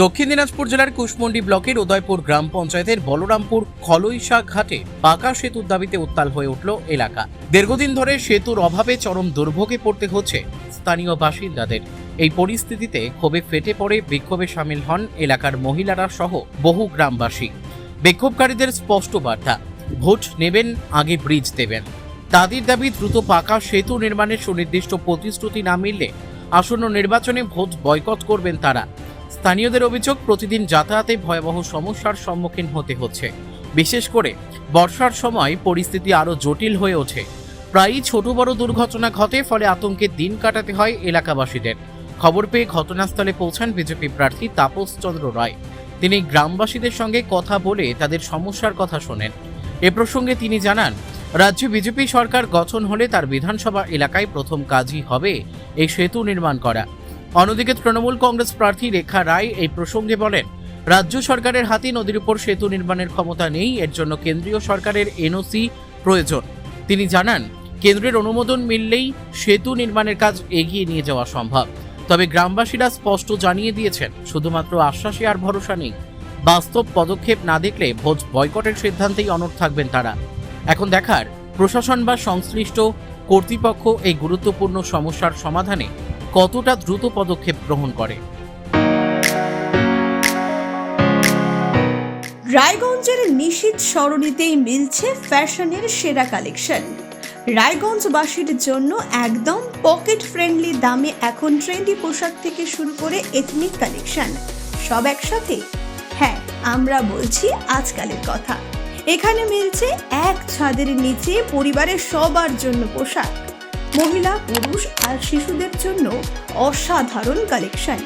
দক্ষিণ দিনাজপুর জেলার কুশমন্ডি ব্লকের উদয়পুর গ্রাম পঞ্চায়েতের বলরামপুর খলইশা ঘাটে পাকা সেতুর দাবিতে উত্তাল হয়ে উঠল এলাকা। দীর্ঘদিন ধরে সেতুর অভাবে চরম দুর্ভোগে পড়তে হচ্ছে স্থানীয় বাসিন্দাদের। এই পরিস্থিতিতে ক্ষোভে ফেটে পড়ে বিক্ষোভে সামিল হন এলাকার মহিলারা সহ বহু গ্রামবাসী। বিক্ষোভকারীদের স্পষ্ট বার্তা, ভোট নেবেন, আগে ব্রিজ দেবেন। তাদের দাবি, দ্রুত পাকা সেতু নির্মাণের সুনির্দিষ্ট প্রতিশ্রুতি না মিললে আসন্ন নির্বাচনে ভোট বয়কট করবেন তারা। স্থানীয়দের অভিযোগ, প্রতিদিন যাতায়াতে ভয়াবহ সমস্যার সম্মুখীন হতে হচ্ছে। বিশেষ করে বর্ষার সময় পরিস্থিতি আরও জটিল হয়ে ওঠে। প্রায়ই ছোট বড় দুর্ঘটনা ঘটে, ফলে আতঙ্কে দিন কাটাতে হয় এলাকাবাসীদের। খবর পেয়ে ঘটনাস্থলে পৌঁছান বিজেপি প্রার্থী তাপস চন্দ্র রায়। তিনি গ্রামবাসীদের সঙ্গে কথা বলে তাদের সমস্যার কথা শোনেন। এ প্রসঙ্গে তিনি জানান, রাজ্যে বিজেপি সরকার গঠন হলে তার বিধানসভা এলাকায় প্রথম কাজই হবে এই সেতু নির্মাণ করা। অন্যদিকে তৃণমূল কংগ্রেস প্রার্থী রেখা রায় এই প্রসঙ্গে বলেন, রাজ্য সরকারের হাতে নদীর উপর সেতু নির্মাণের ক্ষমতা নেই, এর জন্য কেন্দ্রীয় সরকারের এনওসি প্রয়োজন। তিনি জানান, কেন্দ্রের অনুমোদন মিললেই সেতু নির্মাণের কাজ এগিয়ে নিয়ে যাওয়া সম্ভব। তবে গ্রামবাসীরা স্পষ্ট জানিয়ে দিয়েছেন, শুধুমাত্র আশ্বাসে আর ভরসা নেই। বাস্তব পদক্ষেপ না দেখলে ভোট বয়কটের সিদ্ধান্তেই অনড় থাকবেন তারা। এখন দেখার, প্রশাসন বা সংশ্লিষ্ট কর্তৃপক্ষ এই গুরুত্বপূর্ণ সমস্যার সমাধানে কতটা দ্রুত পদক্ষেপ গ্রহণ করে। রায়গঞ্জের নিশীথ সরণিতেই মিলছে ফ্যাশনের সেরা কালেকশন। রায়গঞ্জবাসীর জন্য একদম পকেট ফ্রেন্ডলি দামে এখন ট্রেন্ডি পোশাক থেকে শুরু করে এথনিক কালেকশন সব একসাথে। হ্যাঁ, আমরা বলছি আজকালের কথা। এখানে মিলছে এক ছাদের নিচে পরিবারের সবার জন্য পোশাক, মহিলা, পুরুষ আর শিশুদের জন্য অসাধারণ কালেকশন।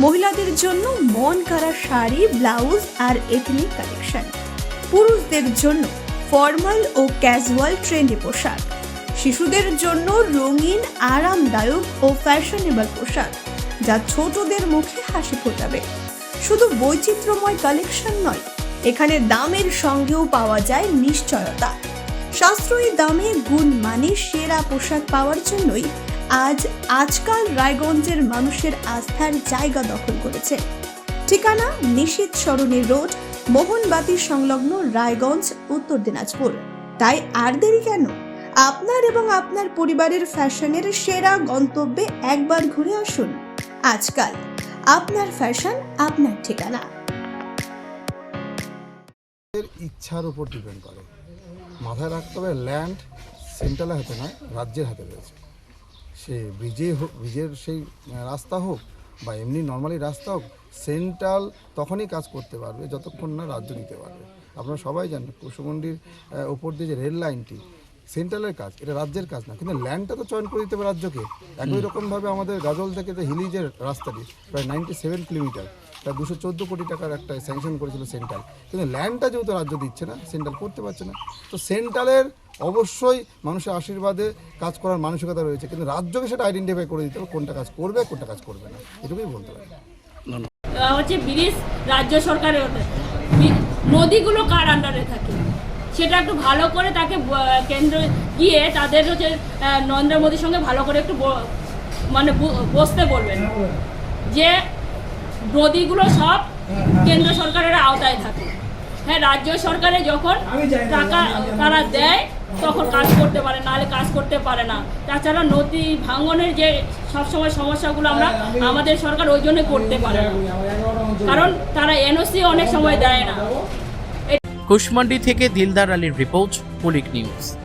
মহিলাদের জন্য মন কাড়া শাড়ি, ব্লাউজ আর এথনিক কালেকশন। পুরুষদের জন্য ফর্মাল ও ক্যাজুয়াল ট্রেন্ডি পোশাক। শিশুদের জন্য রঙিন, আরামদায়ক ও ফ্যাশনেবল পোশাক, যা ছোটদের মুখে হাসি ফোটাবে। শুধু বৈচিত্র্যময় কালেকশন নয়, এখানে দামের সঙ্গেও পাওয়া যায় নিশ্চয়তা। সাশ্রয়ী দামে গুণমানে সেরা পোশাক পাওয়ার জন্যই আজকাল রায়গঞ্জের মানুষের আস্থার জায়গা দখল করেছে। ঠিকানা নিশীথ সরণি রোড, মোহনবাতি সংলগ্ন, রায়গঞ্জ, উত্তর দিনাজপুর। তাই আর দেরি কেন? আপনার এবং আপনার পরিবারের ফ্যাশনের সেরা গন্তব্যে একবার ঘুরে আসুন। আজকাল আপনার ফ্যাশন, আপনার ঠিকানা। ইচ্ছার উপর ডিপেন্ড করে। মাথায় রাখতে হবে, ল্যান্ড সেন্ট্রালের হাতে নয়, রাজ্যের হাতে রয়েছে। সে ব্রিজের সেই রাস্তা হোক বা এমনি নর্মালি রাস্তা হোক, সেন্ট্রাল তখনই কাজ করতে পারবে যতক্ষণ না রাজ্য দিতে পারবে। আপনারা সবাই জানেন, কুশমন্ডির ওপর দিয়ে যে রেল লাইনটি সেন্ট্রালের কাজ, এটা রাজ্যের কাজ না। কিন্তু ল্যান্ডটা তো চয়ন করে দিতে হবে রাজ্যকে। একই রকমভাবে আমাদের গাজল থেকে যে হিলিজের রাস্তাটি প্রায় 97 কিলোমিটার, প্রায় 214 কোটি টাকার একটা স্যাংশন করেছিল সেন্ট্রাল। কিন্তু ল্যান্ডটা যেহেতু রাজ্য দিচ্ছে না, সেন্ট্রাল করতে পারছে না। তো সেন্ট্রালের অবশ্যই মানুষের আশীর্বাদে কাজ করার মানসিকতা রয়েছে, কিন্তু রাজ্যকে সেটা আইডেন্টিফাই করে দিতে হবে কোনটা কাজ করবে, কোনটা কাজ করবে না। এটুকুই বলতে পারি। হচ্ছে ব্রিজ রাজ্য সরকারের, নদীগুলো কার আন্ডারে থাকে সেটা একটু ভালো করে তাকে কেন্দ্র গিয়ে তাদের হচ্ছে নরেন্দ্র মোদীর সঙ্গে ভালো করে একটু মানে বসতে বলবেন যে নদীগুলো সব কেন্দ্র সরকারের আওতায় থাকে। হ্যাঁ, রাজ্য সরকারে যখন টাকা তারা দেয় তখন কাজ করতে পারে, নাহলে কাজ করতে পারে না। তাছাড়া নদী ভাঙনের যে সবসময় সমস্যাগুলো আমাদের সরকার ওই জন্য করতে পারে না, কারণ তারা এনওসি অনেক সময় দেয় না। কুশমন্ডি থেকে দিলদার আলীর রিপোর্ট, পুলিক নিউজ।